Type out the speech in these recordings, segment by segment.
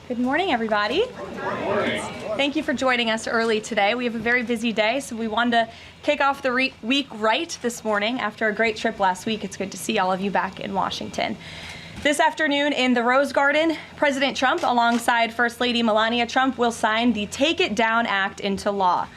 Good morning, everybody. Good morning. Thank you for joining us early today. We have a very busy day, so we wanted to kick off the week right this morning after a great trip last week. It's good to see all of you back in Washington. This afternoon in the Rose Garden, President Trump, alongside First Lady Melania Trump, will sign the Take It Down Act into law.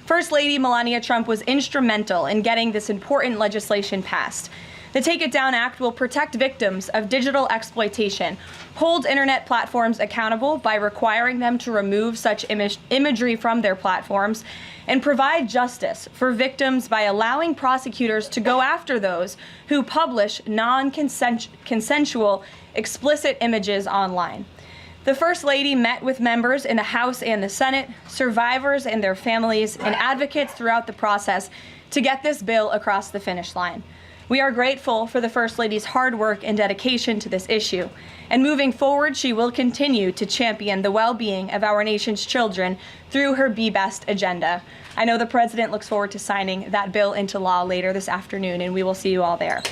First Lady Melania Trump was instrumental in getting this important legislation passed. The Take It Down Act will protect victims of digital exploitation, hold internet platforms accountable by requiring them to remove such imagery from their platforms, and provide justice for victims by allowing prosecutors to go after those who publish non-consensual explicit images online. The First Lady met with members in the House and the Senate, survivors and their families, and advocates throughout the process to get this bill across the finish line. We are grateful for the First Lady's hard work and dedication to this issue, and moving forward, she will continue to champion the well-being of our nation's children through her Be Best agenda. I know the President looks forward to signing that bill into law later this afternoon, and we will see you all there.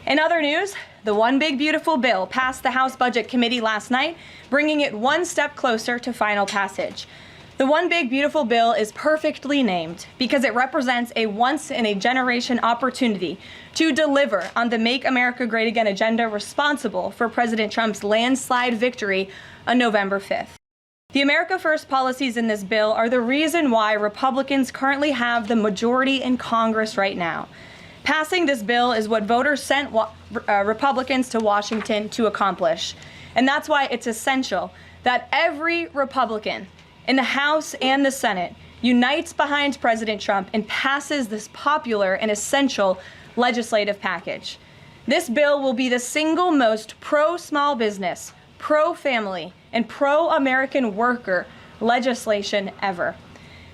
In other news, the One Big Beautiful Bill passed the House Budget Committee last night, bringing it one step closer to final passage. The One Big Beautiful Bill is perfectly named because it represents a once-in-a-generation opportunity to deliver on the Make America Great Again agenda responsible for President Trump's landslide victory on November 5th. The America First policies in this bill are the reason why Republicans currently have the majority in Congress right now. Passing this bill is what voters sent Republicans to Washington to accomplish. And that's why it's essential that every Republican in the House and the Senate unites behind President Trump and passes this popular and essential legislative package. This bill will be the single most pro-small business, pro-family, and pro-American worker legislation ever.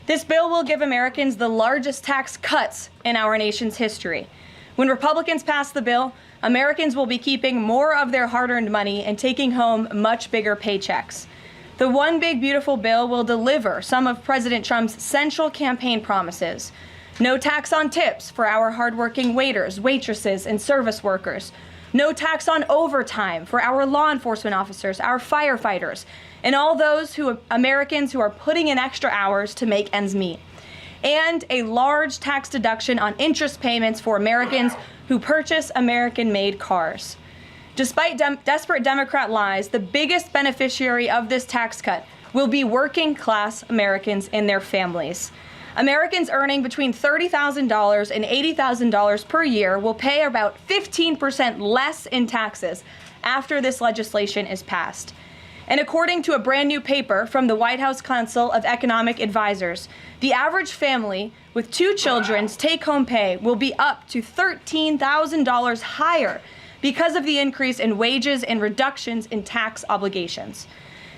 This bill will give Americans the largest tax cuts in our nation's history. When Republicans pass the bill, Americans will be keeping more of their hard-earned money and taking home much bigger paychecks. The One Big Beautiful Bill will deliver some of President Trump's central campaign promises. No tax on tips for our hardworking waiters, waitresses, and service workers. No tax on overtime for our law enforcement officers, our firefighters, and all those Americans who are putting in extra hours to make ends meet. And a large tax deduction on interest payments for Americans who purchase American-made cars. Despite desperate Democrat lies, the biggest beneficiary of this tax cut will be working-class Americans and their families. Americans earning between $30,000 and $80,000 per year will pay about 15% less in taxes after this legislation is passed. And according to a brand new paper from the White House Council of Economic Advisors, the average family with 2 children's take-home pay will be up to $13,000 higher because of the increase in wages and reductions in tax obligations.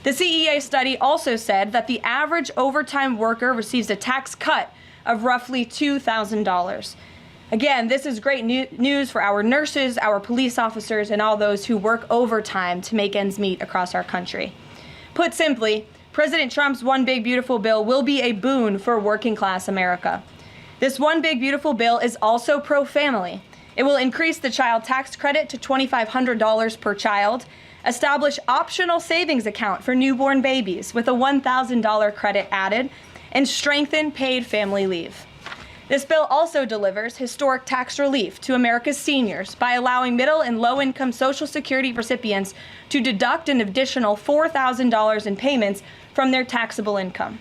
The CEA study also said that the average overtime worker receives a tax cut of roughly $2,000. Again, this is great news for our nurses, our police officers, and all those who work overtime to make ends meet across our country. Put simply, President Trump's One Big Beautiful Bill will be a boon for working-class America. This One Big Beautiful Bill is also pro-family. It will increase the child tax credit to $2,500 per child, establish optional savings account for newborn babies with a $1,000 credit added, and strengthen paid family leave. This bill also delivers historic tax relief to America's seniors by allowing middle and low-income Social Security recipients to deduct an additional $4,000 in payments from their taxable income.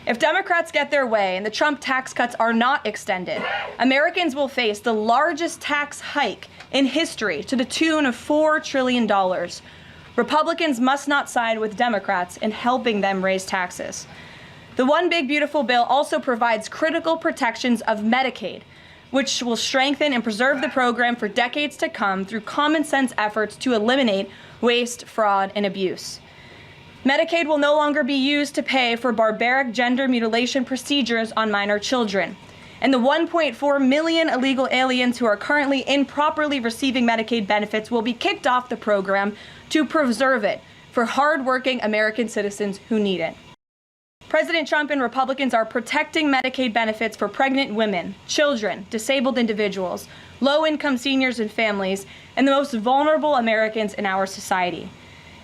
If Democrats get their way and the Trump tax cuts are not extended, Americans will face the largest tax hike in history to the tune of $4 trillion. Republicans must not side with Democrats in helping them raise taxes. The One Big Beautiful Bill also provides critical protections of Medicaid, which will strengthen and preserve the program for decades to come through common sense efforts to eliminate waste, fraud, and abuse. Medicaid will no longer be used to pay for barbaric gender mutilation procedures on minor children. And the 1.4 million illegal aliens who are currently improperly receiving Medicaid benefits will be kicked off the program to preserve it for hardworking American citizens who need it. President Trump and Republicans are protecting Medicaid benefits for pregnant women, children, disabled individuals, low-income seniors and families, and the most vulnerable Americans in our society.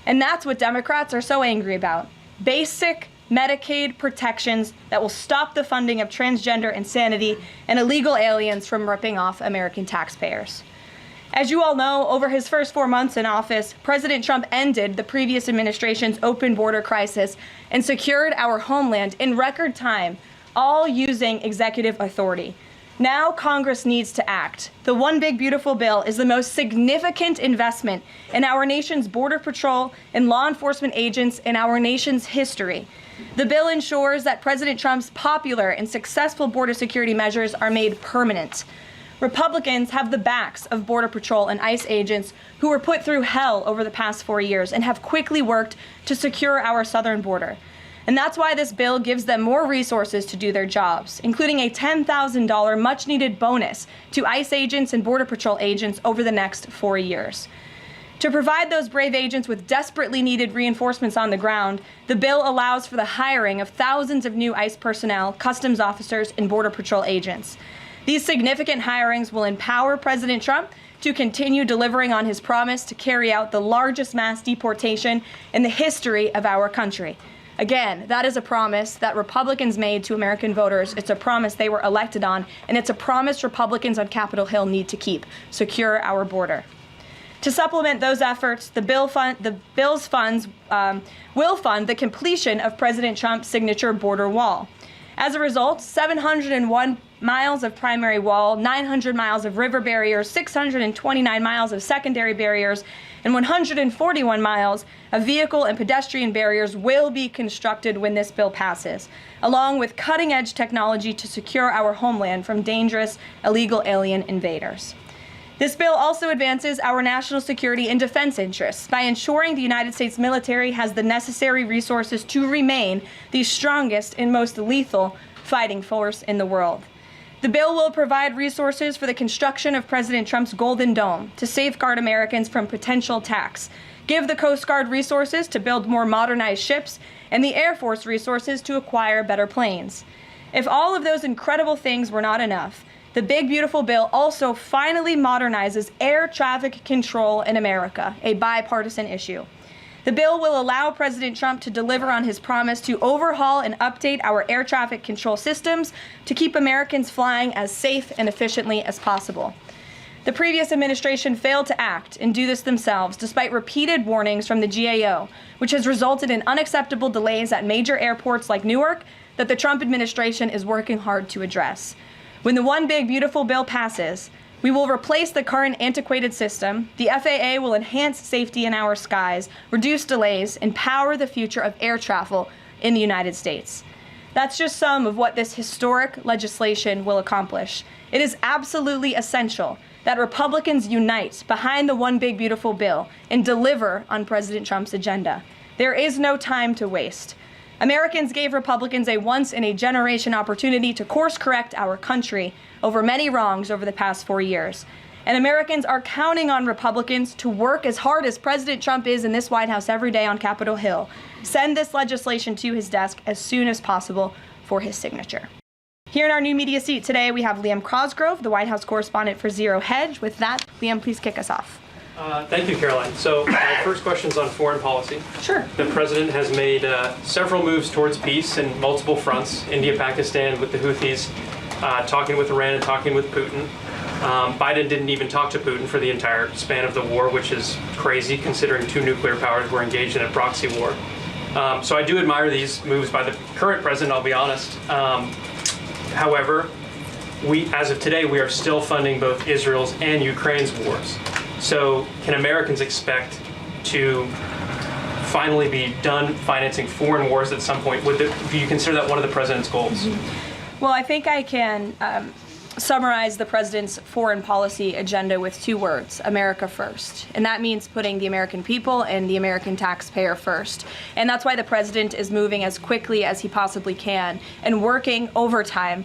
And that's what Democrats are so angry about. Basic Medicaid protections that will stop the funding of transgender insanity and illegal aliens from ripping off American taxpayers. As you all know, over his first 4 months in office, President Trump ended the previous administration's open border crisis and secured our homeland in record time, all using executive authority. Now Congress needs to act. The One Big Beautiful Bill is the most significant investment in our nation's border patrol and law enforcement agents in our nation's history. The bill ensures that President Trump's popular and successful border security measures are made permanent. Republicans have the backs of Border Patrol and ICE agents who were put through hell over the past 4 years and have quickly worked to secure our southern border. And that's why this bill gives them more resources to do their jobs, including a $10,000 much-needed bonus to ICE agents and Border Patrol agents over the next 4 years. To provide those brave agents with desperately needed reinforcements on the ground, the bill allows for the hiring of thousands of new ICE personnel, customs officers, and Border Patrol agents. These significant hirings will empower President Trump to continue delivering on his promise to carry out the largest mass deportation in the history of our country. Again, that is a promise that Republicans made to American voters. It's a promise they were elected on, and it's a promise Republicans on Capitol Hill need to keep: secure our border. To supplement those efforts, the bill's funds will fund the completion of President Trump's signature border wall. As a result, 701 miles of primary wall, 900 miles of river barriers, 629 miles of secondary barriers, and 141 miles of vehicle and pedestrian barriers will be constructed when this bill passes, along with cutting-edge technology to secure our homeland from dangerous illegal alien invaders. This bill also advances our national security and defense interests by ensuring the United States military has the necessary resources to remain the strongest and most lethal fighting force in the world. The bill will provide resources for the construction of President Trump's Golden Dome to safeguard Americans from potential attacks, give the Coast Guard resources to build more modernized ships, and the Air Force resources to acquire better planes. If all of those incredible things were not enough, the Big Beautiful Bill also finally modernizes air traffic control in America, a bipartisan issue. The bill will allow President Trump to deliver on his promise to overhaul and update our air traffic control systems to keep Americans flying as safe and efficiently as possible. The previous administration failed to act and do this themselves, despite repeated warnings from the GAO, which has resulted in unacceptable delays at major airports like Newark that the Trump administration is working hard to address. When the One Big Beautiful Bill passes, we will replace the current antiquated system, the FAA will enhance safety in our skies, reduce delays, and power the future of air travel in the United States. That's just some of what this historic legislation will accomplish. It is absolutely essential that Republicans unite behind the One Big Beautiful Bill and deliver on President Trump's agenda. There is no time to waste. Americans gave Republicans a once-in-a-generation opportunity to course-correct our country over many wrongs over the past 4 years. And Americans are counting on Republicans to work as hard as President Trump is in this White House every day on Capitol Hill. Send this legislation to his desk as soon as possible for his signature. Here in our new media seat today, we have Liam Cosgrove, the White House correspondent for Zero Hedge. With that, Liam, please kick us off. Thank you, Caroline. So my first question is on foreign policy. Sure. The president has made several moves towards peace in multiple fronts: India, Pakistan with the Houthis, talking with Iran and talking with Putin. Biden didn't even talk to Putin for the entire span of the war, which is crazy considering two nuclear powers were engaged in a proxy war. So I do admire these moves by the current president, I'll be honest. However, as of today, we are still funding both Israel's and Ukraine's wars. So can Americans expect to finally be done financing foreign wars at some point? Do you consider that one of the president's goals? Well, I think I can summarize the president's foreign policy agenda with 2 words: America first. And that means putting the American people and the American taxpayer first. And that's why the president is moving as quickly as he possibly can and working overtime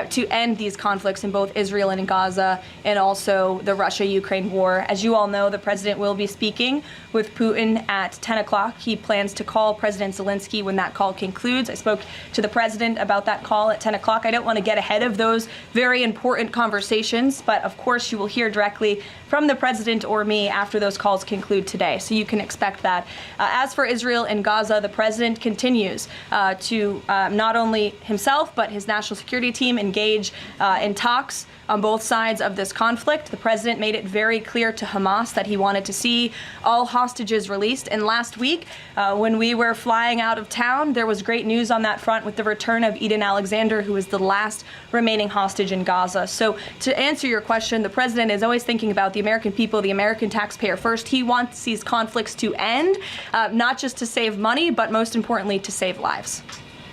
to end these conflicts in both Israel and in Gaza, and also the Russia-Ukraine war. As you all know, the president will be speaking with Putin at 10 o'clock. He plans to call President Zelensky when that call concludes. I spoke to the president about that call at 10 o'clock. I don't want to get ahead of those very important important conversations, but of course you will hear directly from the president or me after those calls conclude today. So you can expect that. As for Israel and Gaza, the president continues to not only himself, but his national security team engage in talks on both sides of this conflict. The president made it very clear to Hamas that he wanted to see all hostages released. And last week, when we were flying out of town, there was great news on that front with the return of Eden Alexander, who is the last remaining hostage in Gaza. So to answer your question, the president is always thinking about the American people, the American taxpayer first. He wants these conflicts to end, not just to save money, but most importantly, to save lives.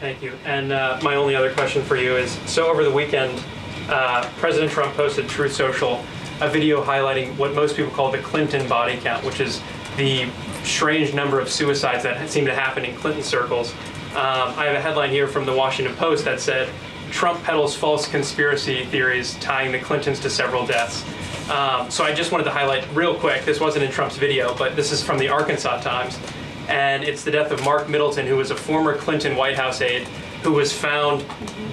Thank you. And my only other question for you is, so over the weekend, President Trump posted Truth Social a video highlighting what most people call the Clinton body count, which is the strange number of suicides that seem to happen in Clinton circles. I have a headline here from the Washington Post that said, Trump peddles false conspiracy theories tying the Clintons to several deaths. So I just wanted to highlight real quick, this wasn't in Trump's video, but this is from the Arkansas Times, and it's the death of Mark Middleton, who was a former Clinton White House aide, who was found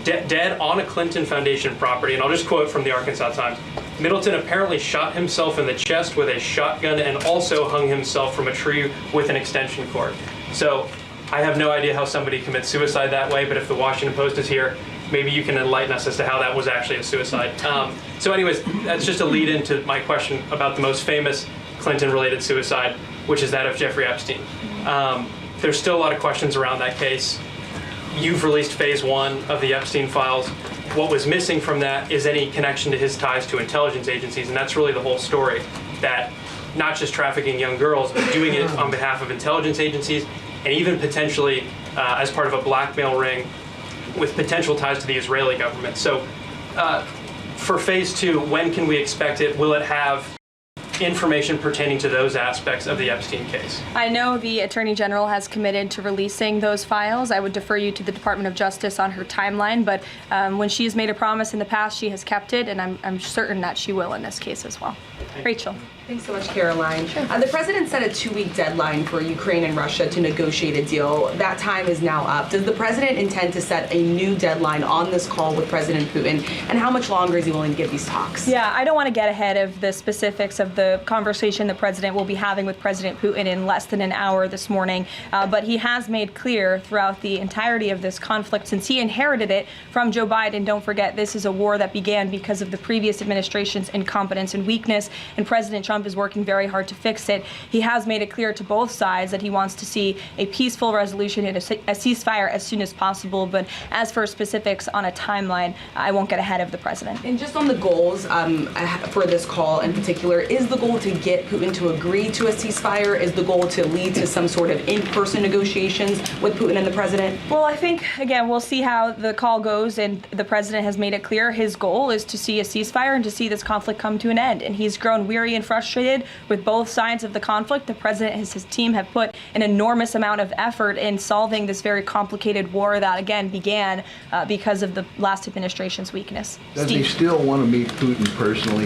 dead on a Clinton Foundation property. And I'll just quote from the Arkansas Times. Middleton apparently shot himself in the chest with a shotgun and also hung himself from a tree with an extension cord. So I have no idea how somebody commits suicide that way, but if the Washington Post is here, maybe you can enlighten us as to how that was actually a suicide. So anyways, that's just a lead into my question about the most famous Clinton-related suicide, which is that of Jeffrey Epstein. There's still a lot of questions around that case. You've released phase 1 of the Epstein files. What was missing from that is any connection to his ties to intelligence agencies, and that's really the whole story, that not just trafficking young girls, but doing it on behalf of intelligence agencies, and even potentially as part of a blackmail ring with potential ties to the Israeli government. So for phase 2, when can we expect it? Will it have information pertaining to those aspects of the Epstein case? I know the Attorney General has committed to releasing those files. I would defer you to the Department of Justice on her timeline, but when she has made a promise in the past, she has kept it, and I'm certain that she will in this case as well. Rachel. Thanks so much, Karoline. The president set a 2-week deadline for Ukraine and Russia to negotiate a deal. That time is now up. Does the president intend to set a new deadline on this call with President Putin? And how much longer is he willing to give these talks? Yeah, I don't want to get ahead of the specifics of the conversation the president will be having with President Putin in less than an hour this morning. But he has made clear throughout the entirety of this conflict, since he inherited it from Joe Biden. Don't forget, this is a war that began because of the previous administration's incompetence and weakness, and President Trump is working very hard to fix it. He has made it clear to both sides that he wants to see a peaceful resolution and a ceasefire as soon as possible. But as for specifics on a timeline, I won't get ahead of the president. And just on the goals for this call in particular, is the goal to get Putin to agree to a ceasefire? Is the goal to lead to some sort of in-person negotiations with Putin and the president? Well, I think, again, we'll see how the call goes, and the president has made it clear his goal is to see a ceasefire and to see this conflict come to an end. And he's grown weary and frustrated with both sides of the conflict. The president and his team have put an enormous amount of effort in solving this very complicated war that, again, began because of the last administration's weakness. Does he still want to meet Putin personally?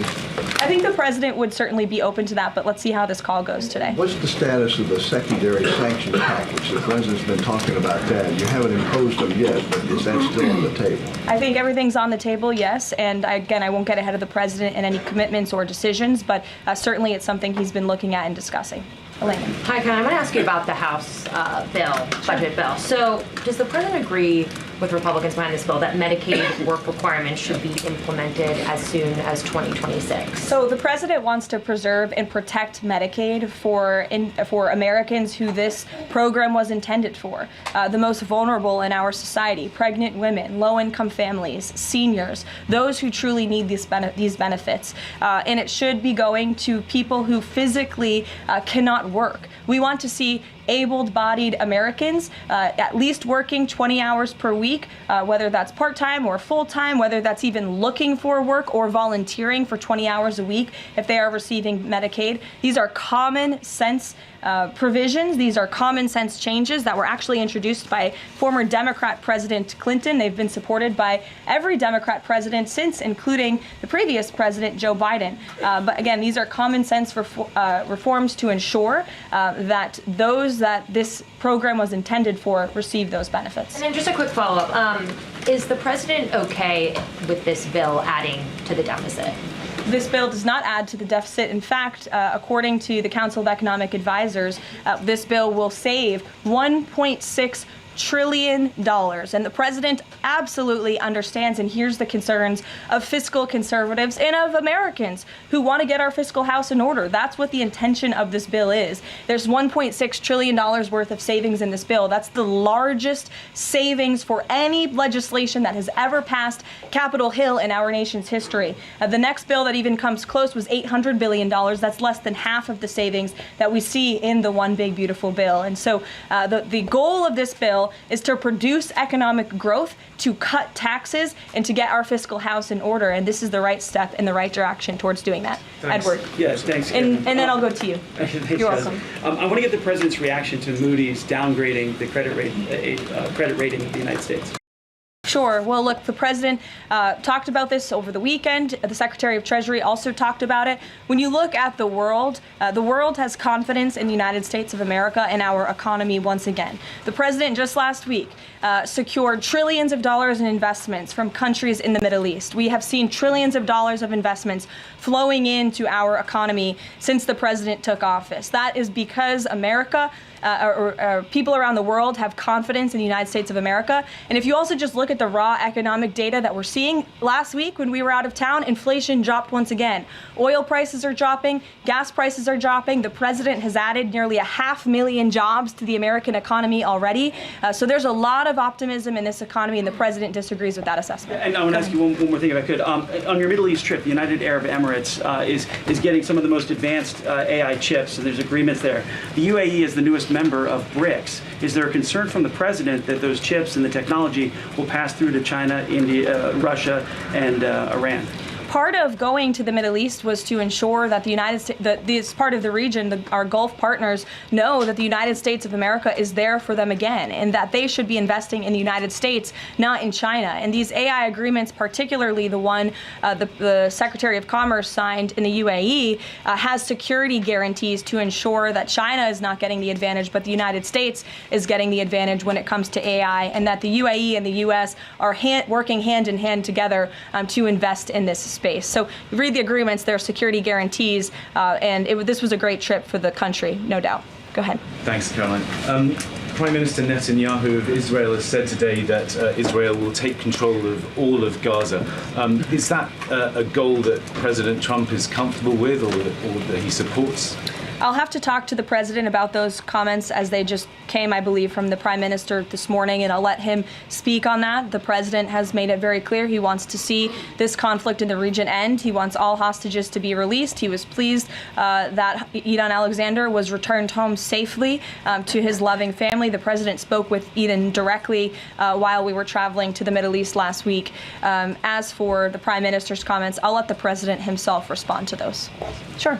I think the president would certainly be open to that, but let's see how this call goes today. What's the status of the secondary sanctions package? The president's been talking about that. You haven't imposed them yet, but is that still on the table? I think everything's on the table, yes. And again, I won't get ahead of the president in any commitments or decisions, but certainly it's something he's been looking at and discussing. Elaine. Hi, Ken. I'm going to ask you about the House budget bill. So does the president agree with Republicans behind this bill that Medicaid work requirements should be implemented as soon as 2026? So the president wants to preserve and protect Medicaid for Americans who this program was intended for, the most vulnerable in our society, pregnant women, low-income families, seniors, those who truly need these benefits. And it should be going to people who physically cannot work. We want to see able-bodied Americans at least working 20 hours per week, whether that's part-time or full-time, whether that's even looking for work or volunteering for 20 hours a week if they are receiving Medicaid. These are common sense provisions. These are common sense changes that were actually introduced by former Democrat President Clinton. They've been supported by every Democrat president since, including the previous president, Joe Biden. But again, these are common sense reforms to ensure that those those that this program was intended for receive those benefits. And then just a quick follow-up. Is the president okay with this bill adding to the deficit? This bill does not add to the deficit. In fact, according to the Council of Economic Advisors, this bill will save $1.6 trillion. And the president absolutely understands and hears the concerns of fiscal conservatives and of Americans who want to get our fiscal house in order. That's what the intention of this bill is. There's $1.6 trillion worth of savings in this bill. That's the largest savings for any legislation that has ever passed Capitol Hill in our nation's history. The next bill that even comes close was $800 billion. That's less than half of the savings that we see in the One Big Beautiful Bill. And so the goal of this bill is to produce economic growth, to cut taxes, and to get our fiscal house in order. And this is the right step in the right direction towards doing that. Thanks. Edward. Yes, thanks. And then I'll go to you. Thanks, You're welcome. I want to get the president's reaction to Moody's downgrading the credit rating of the United States. Sure. Well, look, the president talked about this over the weekend. The Secretary of Treasury also talked about it. When you look at the world has confidence in the United States of America and our economy once again. The president just last week secured trillions of dollars in investments from countries in the Middle East. We have seen trillions of dollars of investments flowing into our economy since the president took office. That is because America or people around the world have confidence in the United States of America. And if you also just look at the raw economic data that we're seeing, last week when we were out of town, inflation dropped once again. Oil prices are dropping, gas prices are dropping. The president has added nearly 500,000 jobs to the American economy already. So there's a lot of optimism in this economy, and the president disagrees with that assessment. And I want to ask you one more thing, if I could. On your Middle East trip, the United Arab Emirates is getting some of the most advanced AI chips, and there's agreements there. The UAE is the newest member of BRICS. Is there a concern from the president that those chips and the technology will pass through to China, India, Russia, and Iran? Part of going to the Middle East was to ensure that the United States, that this part of the region, our Gulf partners, know that the United States of America is there for them again, and that they should be investing in the United States, not in China. And these AI agreements, particularly the one the Secretary of Commerce signed in the UAE, has security guarantees to ensure that China is not getting the advantage, but the United States is getting the advantage when it comes to AI, and that the UAE and the U.S. are working hand in hand together to invest in this space. So you read the agreements, there are security guarantees, and this was a great trip for the country, no doubt. Go ahead. Thanks, Caroline. Prime Minister Netanyahu of Israel has said today that Israel will take control of all of Gaza. Is that a goal that President Trump is comfortable with or that he supports? I'll have to talk to the president about those comments as they just came, I believe, from the prime minister this morning, and I'll let him speak on that. The president has made it very clear he wants to see this conflict in the region end. He wants all hostages to be released. He was pleased that Eden Alexander was returned home safely to his loving family. The president spoke with Eden directly while we were traveling to the Middle East last week. As for the prime minister's comments, I'll let the president himself respond to those. Sure.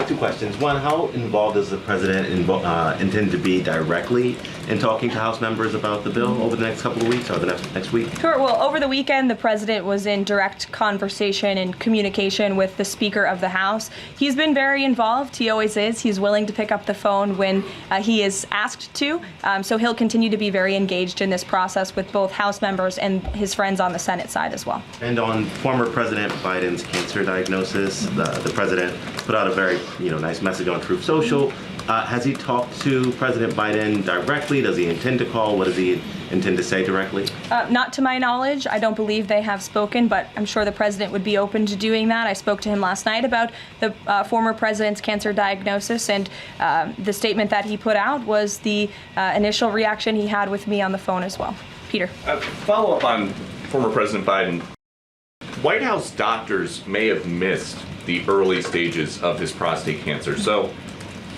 Two questions. One, how involved does the president intend to be directly in talking to House members about the bill over the next couple of weeks or the next week? Sure. Well, over the weekend, the president was in direct conversation and communication with the Speaker of the House. He's been very involved. He always is. He's willing to pick up the phone when he is asked to. So he'll continue to be very engaged in this process with both House members and his friends on the Senate side as well. And on former President Biden's cancer diagnosis, the president put out a very nice message on Truth Social. Has he talked to President Biden directly? Does he intend to call? What does he intend to say directly? Not to my knowledge. I don't believe they have spoken, but I'm sure the president would be open to doing that. I spoke to him last night about the former president's cancer diagnosis, and the statement that he put out was the initial reaction he had with me on the phone as well. Peter. Follow up on former President Biden. White House doctors may have missed the early stages of his prostate cancer. So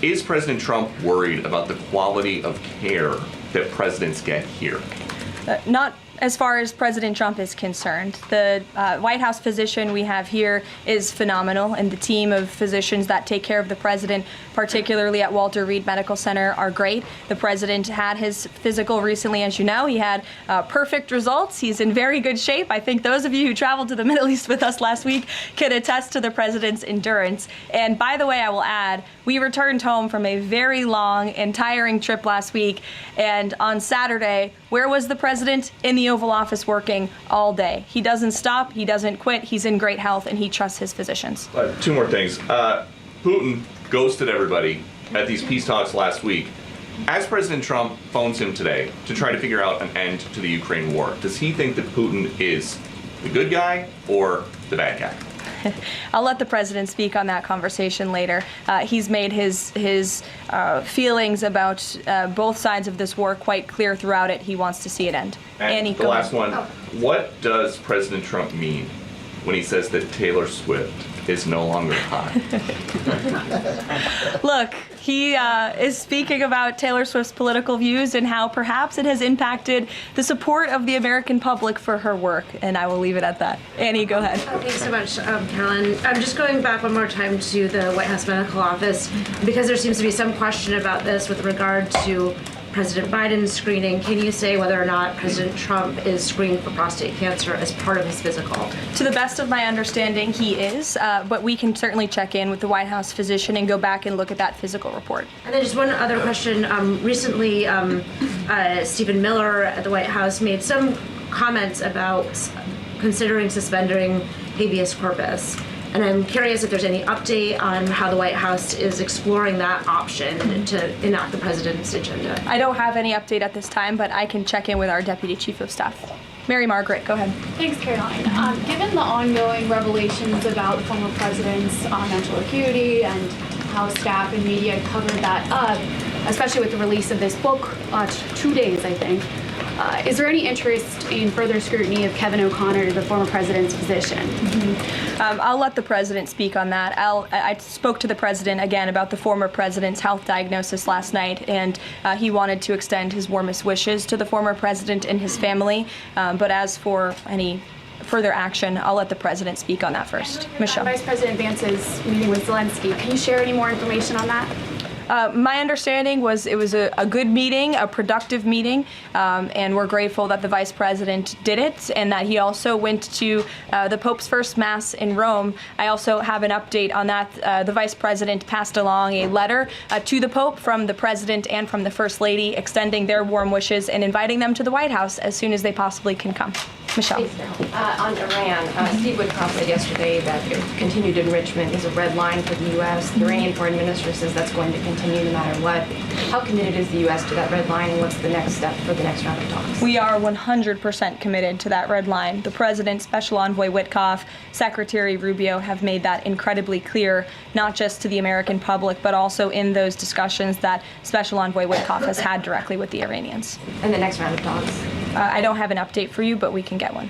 is President Trump worried about the quality of care that presidents get here? Not as far as President Trump is concerned. The White House physician we have here is phenomenal, and the team of physicians that take care of the president, particularly at Walter Reed Medical Center, are great. The president had his physical recently, as you know. He had perfect results. He's in very good shape. I think those of you who traveled to the Middle East with us last week can attest to the president's endurance. And by the way, I will add, we returned home from a very long and tiring trip last week, and on Saturday, where was the president? In the Oval Office working all day. He doesn't stop, he doesn't quit, he's in great health, and he trusts his physicians. Two more things. Putin ghosted everybody at these peace talks last week. As President Trump phones him today to try to figure out an end to the Ukraine war, does he think that Putin is the good guy or the bad guy? I'll let the president speak on that conversation later. He's made his feelings about both sides of this war quite clear throughout it. He wants to see it end. And Annie, the last one, what does President Trump mean when he says that Taylor Swift is no longer hot? Look, he is speaking about Taylor Swift's political views and how perhaps it has impacted the support of the American public for her work, and I will leave it at that. Annie, go ahead. Thanks so much, Caroline. I'm just going back one more time to the White House Medical Office because there seems to be some question about this with regard to President Biden's screening. Can you say whether or not President Trump is screened for prostate cancer as part of his physical? To the best of my understanding, he is, but we can certainly check in with the White House physician and go back and look at that physical report. And then just one other question. Recently, Stephen Miller at the White House made some comments about considering suspending habeas corpus. And I'm curious if there's any update on how the White House is exploring that option to enact the president's agenda. I don't have any update at this time, but I can check in with our Deputy Chief of Staff. Mary Margaret, go ahead. Thanks, Caroline. Given the ongoing revelations about the former president's mental acuity and how staff and media covered that up, especially with the release of this book, 2 days, I think, is there any interest in further scrutiny of Kevin O'Connor, the former president's physician? I'll let the president speak on that. I spoke to the president again about the former president's health diagnosis last night, and he wanted to extend his warmest wishes to the former president and his family. But as for any further action, I'll let the president speak on that first. Michelle. Vice President Vance's meeting with Zelensky. Can you share any more information on that? My understanding was it was a good meeting, a productive meeting, and we're grateful that the vice president did it and that he also went to the Pope's first Mass in Rome. I also have an update on that. The vice president passed along a letter to the Pope from the president and from the First Lady extending their warm wishes and inviting them to the White House as soon as they possibly can come. Michelle. On Iran, Steve Witkoff said yesterday that continued enrichment is a red line for the U.S. The Iranian foreign minister says that's going to continue no matter what. How committed is the U.S. to that red line, and what's the next step for the next round of talks? We are 100% committed to that red line. The President, Special Envoy Witkoff, Secretary Rubio have made that incredibly clear, not just to the American public, but also in those discussions that Special Envoy Witkoff has had directly with the Iranians. And the next round of talks? I don't have an update for you, but we can get one.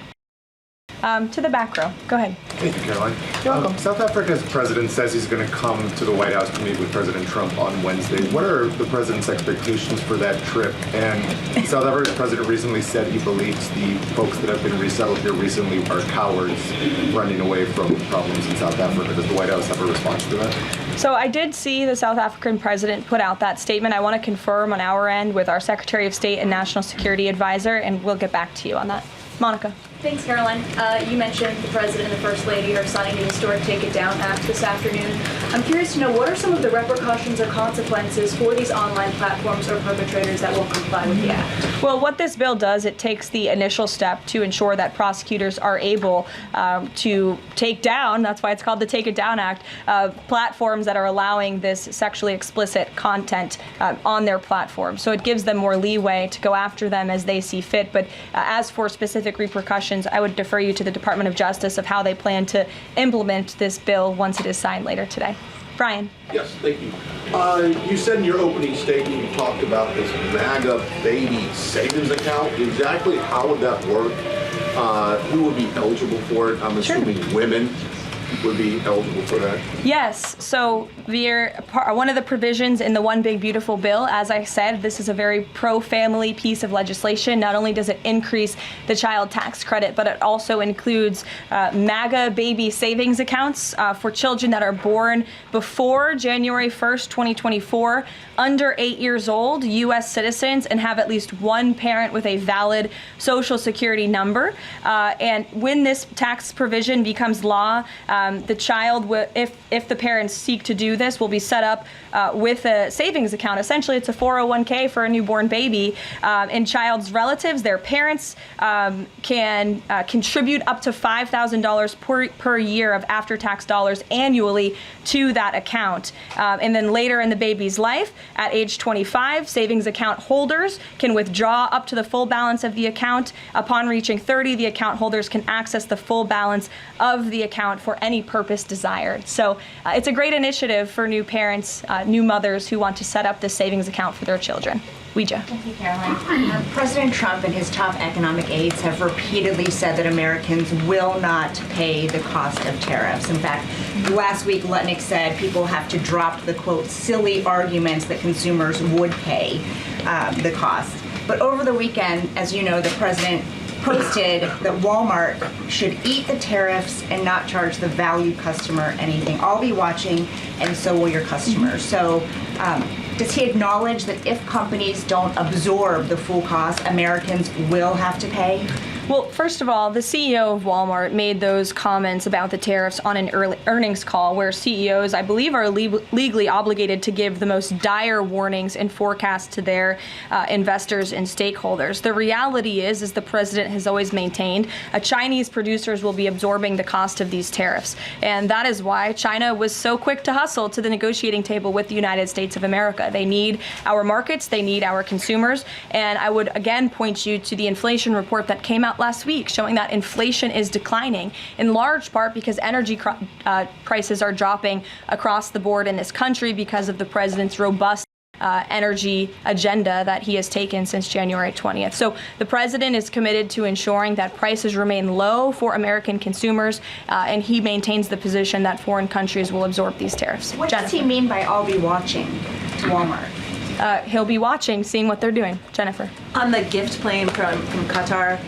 To the back row. Go ahead. Thank you, Caroline. You're welcome. South Africa's president says he's going to come to the White House to meet with President Trump on Wednesday. What are the president's expectations for that trip? And South Africa's president recently said he believes the folks that have been resettled here recently are cowards running away from problems in South Africa. Does the White House have a response to that? So I did see the South African president put out that statement. I want to confirm on our end with our Secretary of State and National Security Advisor, and we'll get back to you on that. Monica. Thanks, Caroline. You mentioned the President and the First Lady are signing the historic Take It Down Act this afternoon. I'm curious to know, what are some of the repercussions or consequences for these online platforms or perpetrators that won't comply with the act? Well, what this bill does, it takes the initial step to ensure that prosecutors are able to take down, that's why it's called the Take It Down Act, platforms that are allowing this sexually explicit content on their platform. So it gives them more leeway to go after them as they see fit. But as for specific repercussions, I would defer you to the Department of Justice of how they plan to implement this bill once it is signed later today. Brian. Yes, thank you. You said in your opening statement, you talked about this MAGA Baby savings account. Exactly how would that work? Who would be eligible for it? I'm assuming women. would be eligible for that? Yes. So one of the provisions in the One Big Beautiful Bill, as I said, this is a very pro-family piece of legislation. Not only does it increase the child tax credit, but it also includes MAGA Baby savings accounts for children that are born before January 1st, 2024, under 8 years old, U.S. citizens, and have at least one parent with a valid Social Security number. And when this tax provision becomes law, the child, if the parents seek to do this, will be set up with a savings account. Essentially, it's a 401k for a newborn baby. And child's relatives, their parents, can contribute up to $5,000 per year of after-tax dollars annually to that account. And then later in the baby's life, at age 25, savings account holders can withdraw up to the full balance of the account. Upon reaching 30, the account holders can access the full balance of the account for any purpose desired. So it's a great initiative for new parents, new mothers who want to set up this savings account for their children. Ouija. Thank you, Caroline. President Trump and his top economic aides have repeatedly said that Americans will not pay the cost of tariffs. In fact, last week, Lutnick said people have to drop the, quote, silly arguments that consumers would pay the cost. But over the weekend, as you know, the president posted that Walmart should eat the tariffs and not charge the value customer anything. I'll be watching, and so will your customers. So does he acknowledge that if companies don't absorb the full cost, Americans will have to pay? Well, first of all, the CEO of Walmart made those comments about the tariffs on an earnings call where CEOs, I believe, are legally obligated to give the most dire warnings and forecasts to their investors and stakeholders. The reality is, as the president has always maintained, Chinese producers will be absorbing the cost of these tariffs. And that is why China was so quick to hustle to the negotiating table with the United States of America. They need our markets, they need our consumers. And I would again point you to the inflation report that came out last week showing that inflation is declining, in large part because energy prices are dropping across the board in this country because of the president's robust energy agenda that he has taken since January 20th. So the president is committed to ensuring that prices remain low for American consumers, and he maintains the position that foreign countries will absorb these tariffs. What does he mean by "I'll be watching" to Walmart? He'll be watching, seeing what they're doing. Jennifer. On the gift plane from Qatar,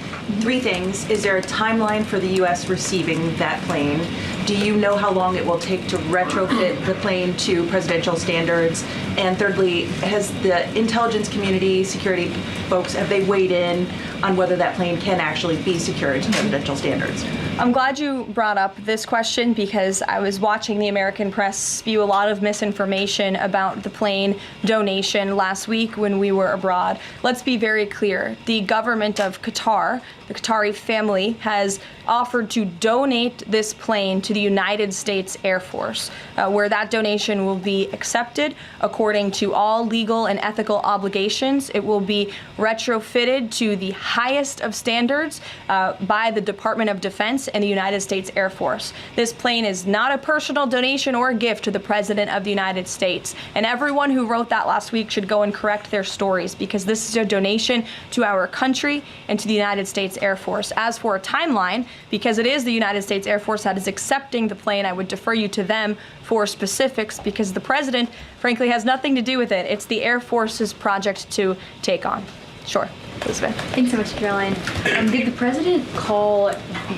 three things. Is there a timeline for the U.S. receiving that plane? Do you know how long it will take to retrofit the plane to presidential standards? And thirdly, has the intelligence community, security folks, have they weighed in on whether that plane can actually be secured to presidential standards? I'm glad you brought up this question because I was watching the American press spew a lot of misinformation about the plane donation last week when we were abroad. Let's be very clear. The government of Qatar, the Qatari family, has offered to donate this plane to the United States Air Force, where that donation will be accepted according to all legal and ethical obligations. It will be retrofitted to the highest of standards by the Department of Defense and the United States Air Force. This plane is not a personal donation or a gift to the President of the United States. And everyone who wrote that last week should go and correct their stories because this is a donation to our country and to the United States Air Force. As for a timeline, because it is the United States Air Force that is accepting the plane, I would defer you to them for specifics because the President, frankly, has nothing to do with it. It's the Air Force's project to take on. Sure. Elizabeth. Thanks so much, Caroline. Did the president call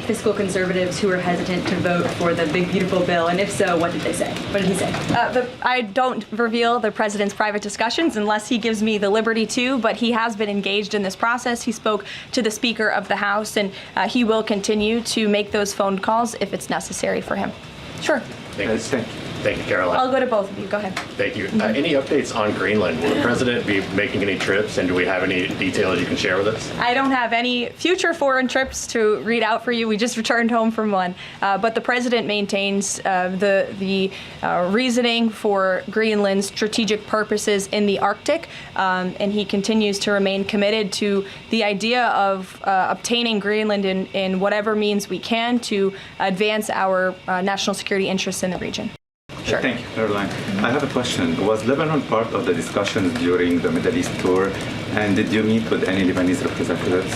fiscal conservatives who were hesitant to vote for the Big Beautiful Bill? And if so, what did they say? What did he say? I don't reveal the president's private discussions unless he gives me the liberty to, but he has been engaged in this process. He spoke to the Speaker of the House, and he will continue to make those phone calls if it's necessary for him. Sure. Thank you, Caroline. I'll go to both of you. Go ahead. Thank you. Any updates on Greenland? Will the president be making any trips, and do we have any details you can share with us? I don't have any future foreign trips to read out for you. We just returned home from one. But the president maintains the reasoning for Greenland's strategic purposes in the Arctic, and he continues to remain committed to the idea of obtaining Greenland in whatever means we can to advance our national security interests in the region. Sure. Thank you, Caroline. I have a question. Was Lebanon part of the discussions during the Middle East tour, and did you meet with any Lebanese representatives?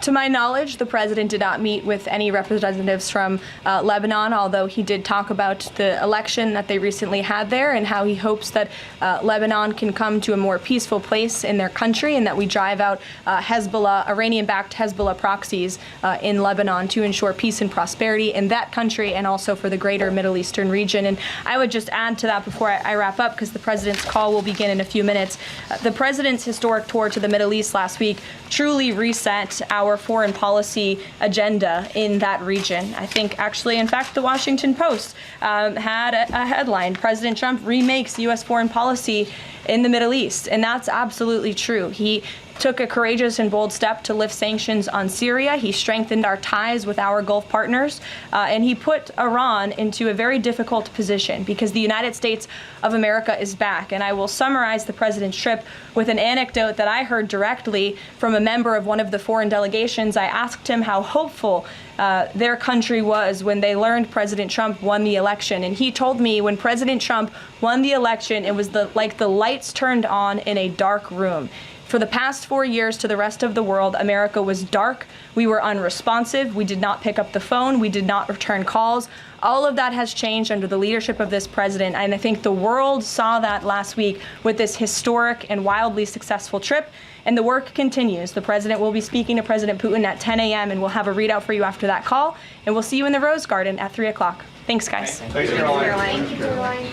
To my knowledge, the president did not meet with any representatives from Lebanon, although he did talk about the election that they recently had there and how he hopes that Lebanon can come to a more peaceful place in their country and that we drive out Hezbollah, Iranian-backed Hezbollah proxies in Lebanon to ensure peace and prosperity in that country and also for the greater Middle Eastern region. And I would just add to that before I wrap up, because the president's call will begin in a few minutes. The president's historic tour to the Middle East last week truly reset our foreign policy agenda in that region. I think actually, in fact, the Washington Post had a headline, President Trump remakes U.S. foreign policy in the Middle East. And that's absolutely true. He took a courageous and bold step to lift sanctions on Syria. He strengthened our ties with our Gulf partners, and he put Iran into a very difficult position because the United States of America is back. And I will summarize the president's trip with an anecdote that I heard directly from a member of one of the foreign delegations. I asked him how hopeful their country was when they learned President Trump won the election. And he told me when President Trump won the election, it was like the lights turned on in a dark room. For the past 4 years to the rest of the world, America was dark. We were unresponsive. We did not pick up the phone. We did not return calls. All of that has changed under the leadership of this president. And I think the world saw that last week with this historic and wildly successful trip. And the work continues. The president will be speaking to President Putin at 10 a.m. and we'll have a readout for you after that call. And we'll see you in the Rose Garden at 3 o'clock. Thanks, guys. Thanks, Caroline. Thank you, Caroline.